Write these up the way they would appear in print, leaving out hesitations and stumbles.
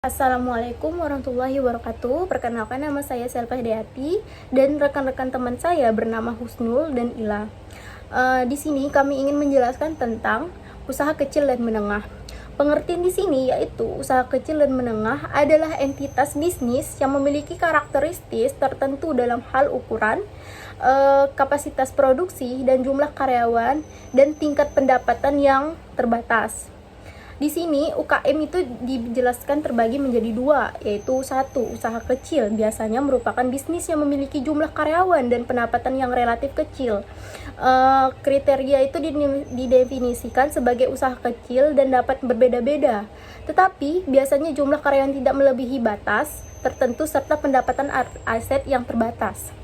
Assalamualaikum warahmatullahi wabarakatuh. Perkenalkan, nama saya Selva Hidayati dan rekan-rekan teman saya bernama Husnul dan Ila. Di sini kami ingin menjelaskan tentang usaha kecil dan menengah. Pengertian di sini yaitu usaha kecil dan menengah adalah entitas bisnis yang memiliki karakteristik tertentu dalam hal ukuran, kapasitas produksi dan jumlah karyawan dan tingkat pendapatan yang terbatas. Di sini UKM itu dijelaskan terbagi menjadi dua, yaitu satu, usaha kecil biasanya merupakan bisnis yang memiliki jumlah karyawan dan pendapatan yang relatif kecil. Kriteria itu didefinisikan sebagai usaha kecil dan dapat berbeda-beda, tetapi biasanya jumlah karyawan tidak melebihi batas tertentu serta pendapatan aset yang terbatas.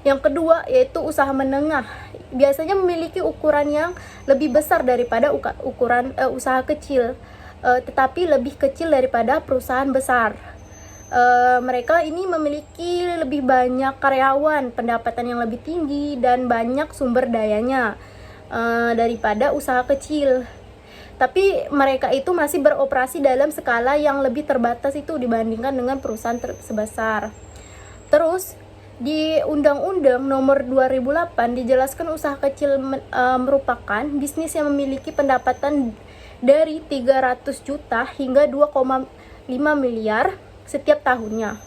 Yang kedua yaitu usaha menengah, biasanya memiliki ukuran yang lebih besar daripada ukuran usaha kecil, tetapi lebih kecil daripada perusahaan besar. Mereka ini memiliki lebih banyak karyawan, pendapatan yang lebih tinggi dan banyak sumber dayanya daripada usaha kecil. Tapi mereka itu masih beroperasi dalam skala yang lebih terbatas itu dibandingkan dengan perusahaan sebesar. Terus di Undang-Undang Nomor 2008 dijelaskan usaha kecil merupakan bisnis yang memiliki pendapatan dari 300 juta hingga 2,5 miliar setiap tahunnya.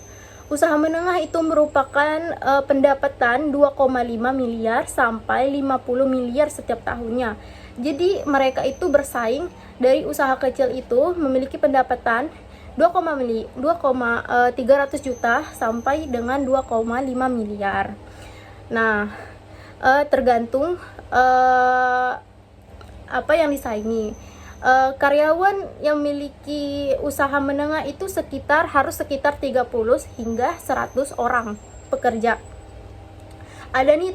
Usaha menengah itu merupakan pendapatan 2,5 miliar sampai 50 miliar setiap tahunnya. Jadi mereka itu bersaing dari usaha kecil itu memiliki pendapatan 300 juta sampai dengan 2,5 miliar. Nah, tergantung apa yang disaingi. Karyawan yang memiliki usaha menengah itu harus sekitar 30 hingga 100 orang pekerja. Ada nih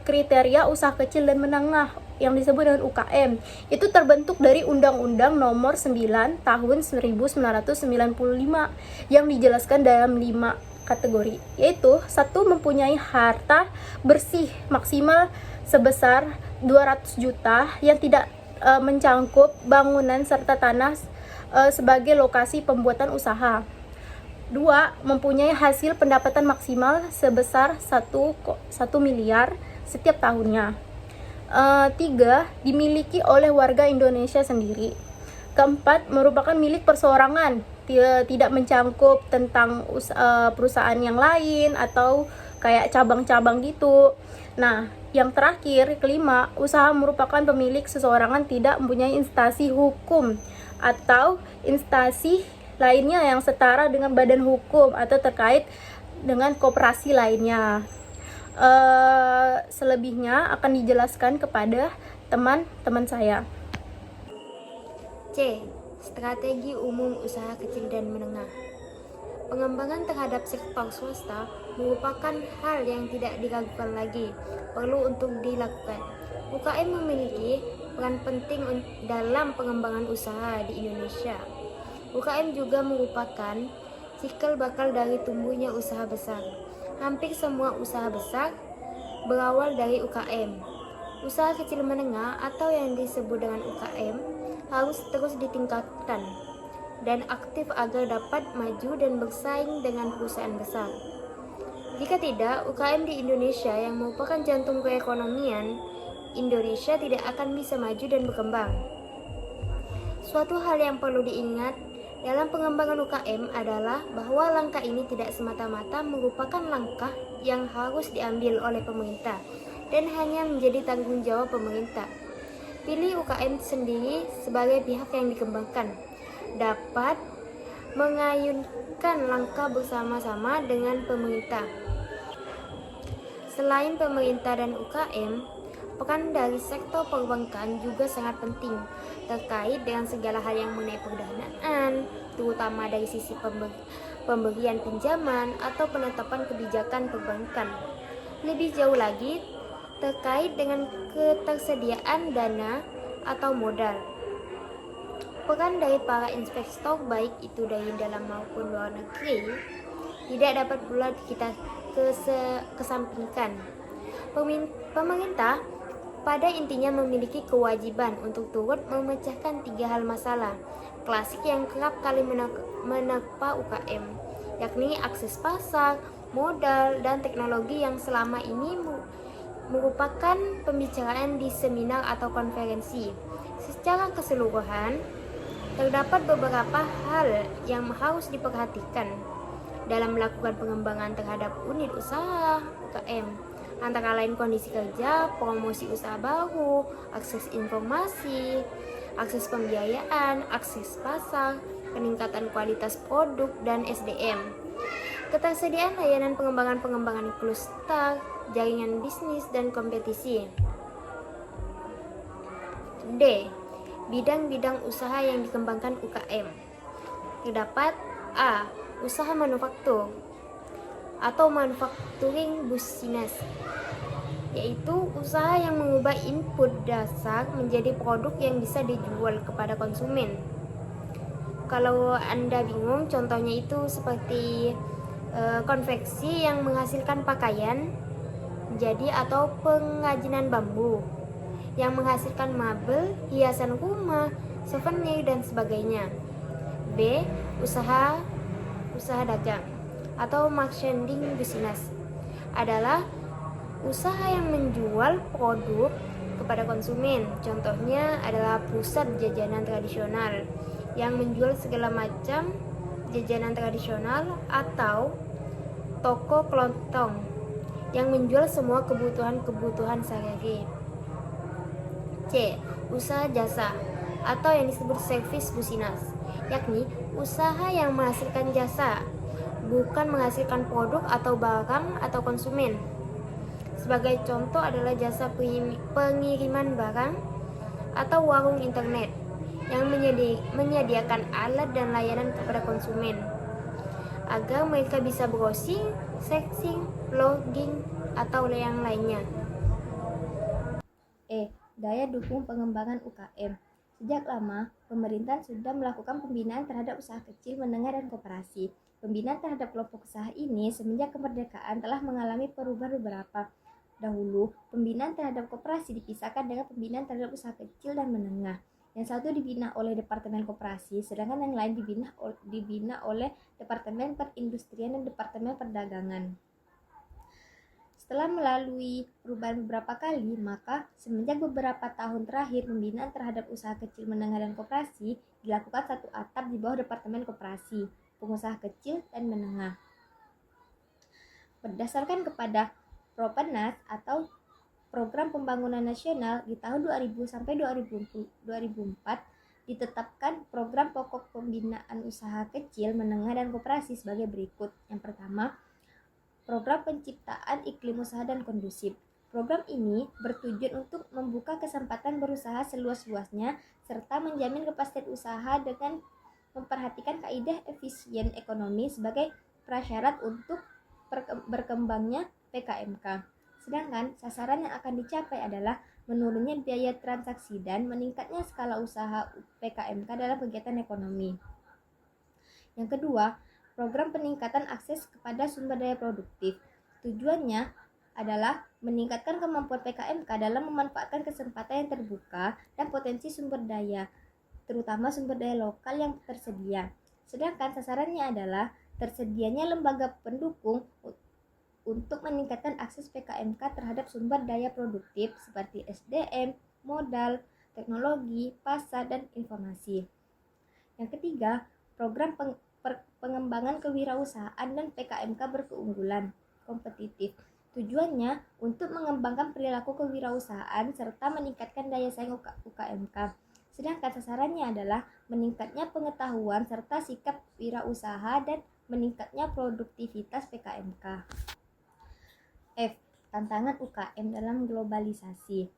kriteria usaha kecil dan menengah yang disebut dengan UKM. Itu terbentuk dari Undang-Undang Nomor 9 Tahun 1995 yang dijelaskan dalam 5 kategori, yaitu satu, mempunyai harta bersih maksimal sebesar 200 juta yang tidak mencangkup bangunan serta tanah sebagai lokasi pembuatan usaha. 2. Mempunyai hasil pendapatan maksimal sebesar 1 miliar setiap tahunnya. 3. Dimiliki oleh warga Indonesia sendiri. 4. Merupakan milik perseorangan, tidak mencangkup tentang perusahaan yang lain atau kayak cabang-cabang gitu. Nah, yang terakhir, 5. Usaha merupakan pemilik seseorangan, tidak mempunyai instansi hukum atau instansi lainnya yang setara dengan badan hukum atau terkait dengan koperasi lainnya. Selebihnya akan dijelaskan kepada teman-teman saya. C. Strategi umum usaha kecil dan menengah. Pengembangan terhadap sektor swasta merupakan hal yang tidak diragukan lagi, perlu untuk dilakukan. UKM memiliki peran penting dalam pengembangan usaha di Indonesia. UKM juga merupakan cikal bakal dari tumbuhnya usaha besar. Hampir semua usaha besar berawal dari UKM. Usaha kecil menengah atau yang disebut dengan UKM harus terus ditingkatkan dan aktif agar dapat maju dan bersaing dengan perusahaan besar. Jika tidak, UKM di Indonesia yang merupakan jantung perekonomian Indonesia tidak akan bisa maju dan berkembang. Suatu hal yang perlu diingat dalam pengembangan UKM adalah bahwa langkah ini tidak semata-mata merupakan langkah yang harus diambil oleh pemerintah dan hanya menjadi tanggung jawab pemerintah. Pilih UKM sendiri sebagai pihak yang dikembangkan dapat mengayunkan langkah bersama-sama dengan pemerintah. Selain pemerintah dan UKM, peran dari sektor perbankan juga sangat penting terkait dengan segala hal yang mengenai perdanaan, terutama dari sisi pemberian pinjaman atau penetapan kebijakan perbankan. Lebih jauh lagi, terkait dengan ketersediaan dana atau modal. Peran dari para investor, baik itu dari dalam maupun luar negeri, tidak dapat pula kita kesampingkan. Pemerintah pada intinya memiliki kewajiban untuk turut memecahkan 3 hal masalah klasik yang kerap kali menerpa UKM, yakni akses pasar, modal, dan teknologi yang selama ini merupakan pembicaraan di seminar atau konferensi. Secara keseluruhan, terdapat beberapa hal yang harus diperhatikan dalam melakukan pengembangan terhadap unit usaha UKM, antara lain kondisi kerja, promosi usaha baru, akses informasi, akses pembiayaan, akses pasar, peningkatan kualitas produk dan SDM, ketersediaan layanan pengembangan kluster, jaringan bisnis dan kompetisi. D. Bidang-bidang usaha yang dikembangkan UKM. Terdapat A. Usaha manufaktur atau manufacturing business, yaitu usaha yang mengubah input dasar menjadi produk yang bisa dijual kepada konsumen. Kalau Anda bingung, contohnya itu seperti konveksi yang menghasilkan pakaian jadi atau pengajinan bambu yang menghasilkan mebel, hiasan rumah, souvenir dan sebagainya. B. Usaha dagang atau merchandising business adalah usaha yang menjual produk kepada konsumen. Contohnya adalah pusat jajanan tradisional yang menjual segala macam jajanan tradisional atau toko kelontong yang menjual semua kebutuhan sehari-hari. C. Usaha jasa atau yang disebut service business, yakni usaha yang menghasilkan jasa, bukan menghasilkan produk atau barang atau konsumen. Sebagai contoh adalah jasa pengiriman barang atau warung internet yang menyediakan alat dan layanan kepada konsumen agar mereka bisa browsing, searching, logging, atau yang lainnya. E. Daya dukung pengembangan UKM. Sejak lama, pemerintah sudah melakukan pembinaan terhadap usaha kecil, menengah, dan koperasi. Pembinaan terhadap kelompok usaha ini semenjak kemerdekaan telah mengalami perubahan beberapa. Dahulu, pembinaan terhadap koperasi dipisahkan dengan pembinaan terhadap usaha kecil dan menengah. Yang satu dibina oleh Departemen Koperasi, sedangkan yang lain dibina oleh Departemen Perindustrian dan Departemen Perdagangan. Setelah melalui perubahan beberapa kali, maka semenjak beberapa tahun terakhir pembinaan terhadap usaha kecil, menengah, dan koperasi dilakukan satu atap di bawah Departemen Koperasi, Pengusaha Kecil dan Menengah. Berdasarkan kepada Propenas atau Program Pembangunan Nasional di tahun 2000 sampai 2004 ditetapkan program pokok pembinaan usaha kecil, menengah, dan koperasi sebagai berikut. Yang pertama, Program Penciptaan Iklim Usaha dan Kondusif. Program ini bertujuan untuk membuka kesempatan berusaha seluas-luasnya serta menjamin kepastian usaha dengan memperhatikan kaidah efisien ekonomi sebagai prasyarat untuk berkembangnya PKMK. Sedangkan sasaran yang akan dicapai adalah menurunnya biaya transaksi dan meningkatnya skala usaha PKMK dalam kegiatan ekonomi. Yang kedua, Program Peningkatan Akses kepada Sumber Daya Produktif. Tujuannya adalah meningkatkan kemampuan PKMK dalam memanfaatkan kesempatan yang terbuka dan potensi sumber daya, terutama sumber daya lokal yang tersedia. Sedangkan sasarannya adalah tersedianya lembaga pendukung untuk meningkatkan akses PKMK terhadap sumber daya produktif seperti SDM, modal, teknologi, pasar, dan informasi. Yang ketiga, Program Pengembangan Kewirausahaan dan PKMK berkeunggulan kompetitif. Tujuannya untuk mengembangkan perilaku kewirausahaan serta meningkatkan daya saing UKMK. Sedangkan sasarannya adalah meningkatnya pengetahuan serta sikap wirausaha dan meningkatnya produktivitas PKMK. F. Tantangan UKM dalam globalisasi.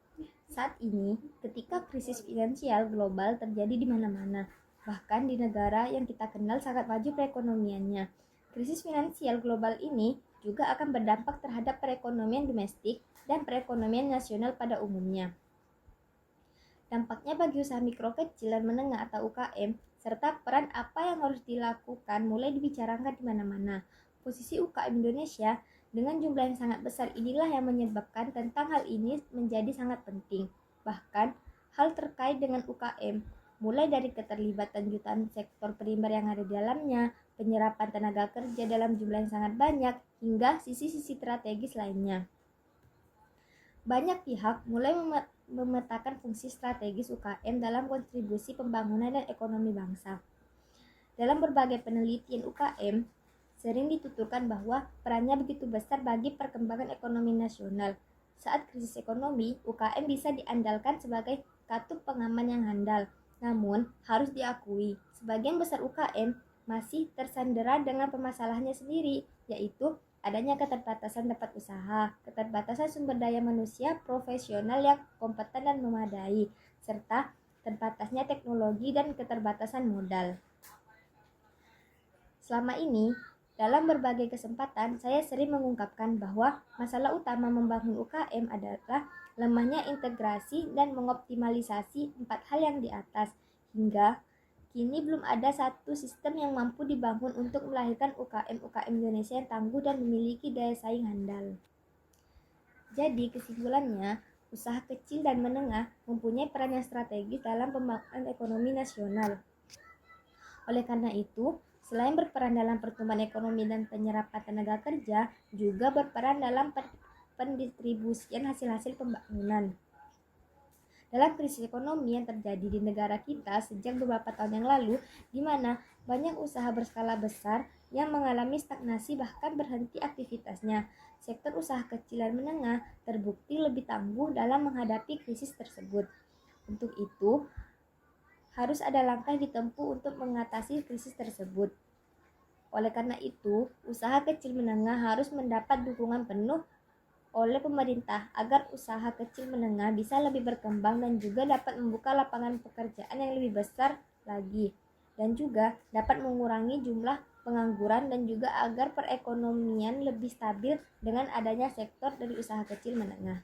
Saat ini, ketika krisis finansial global terjadi di mana-mana, bahkan di negara yang kita kenal sangat maju perekonomiannya. Krisis finansial global ini juga akan berdampak terhadap perekonomian domestik dan perekonomian nasional pada umumnya. Dampaknya bagi usaha mikro, kecil, dan menengah atau UKM, serta peran apa yang harus dilakukan mulai dibicarakan di mana-mana. Posisi UKM Indonesia Dengan jumlah yang sangat besar inilah yang menyebabkan tentang hal ini menjadi sangat penting. Bahkan, hal terkait dengan UKM, mulai dari keterlibatan jutaan sektor primer yang ada di dalamnya, penyerapan tenaga kerja dalam jumlah yang sangat banyak, hingga sisi-sisi strategis lainnya. Banyak pihak mulai memetakan fungsi strategis UKM dalam kontribusi pembangunan dan ekonomi bangsa. Dalam berbagai penelitian UKM, sering dituturkan bahwa perannya begitu besar bagi perkembangan ekonomi nasional. Saat krisis ekonomi, UKM bisa diandalkan sebagai katup pengaman yang handal. Namun, harus diakui, sebagian besar UKM masih tersandera dengan permasalahannya sendiri, yaitu adanya keterbatasan tempat usaha, keterbatasan sumber daya manusia profesional yang kompeten dan memadai, serta terbatasnya teknologi dan keterbatasan modal. Selama ini, dalam berbagai kesempatan, saya sering mengungkapkan bahwa masalah utama membangun UKM adalah lemahnya integrasi dan mengoptimalisasi 4 hal yang di atas. Hingga kini belum ada satu sistem yang mampu dibangun untuk melahirkan UKM-UKM Indonesia yang tangguh dan memiliki daya saing handal. Jadi kesimpulannya, usaha kecil dan menengah mempunyai peran yang strategis dalam pembangunan ekonomi nasional. Oleh karena itu, selain berperan dalam pertumbuhan ekonomi dan penyerapan tenaga kerja, juga berperan dalam pendistribusian hasil-hasil pembangunan. Dalam krisis ekonomi yang terjadi di negara kita sejak beberapa tahun yang lalu, di mana banyak usaha berskala besar yang mengalami stagnasi bahkan berhenti aktivitasnya, sektor usaha kecil dan menengah terbukti lebih tangguh dalam menghadapi krisis tersebut. Untuk itu, harus ada langkah ditempuh untuk mengatasi krisis tersebut. Oleh karena itu, usaha kecil menengah harus mendapat dukungan penuh oleh pemerintah agar usaha kecil menengah bisa lebih berkembang dan juga dapat membuka lapangan pekerjaan yang lebih besar lagi, dan juga dapat mengurangi jumlah pengangguran dan juga agar perekonomian lebih stabil dengan adanya sektor dari usaha kecil menengah.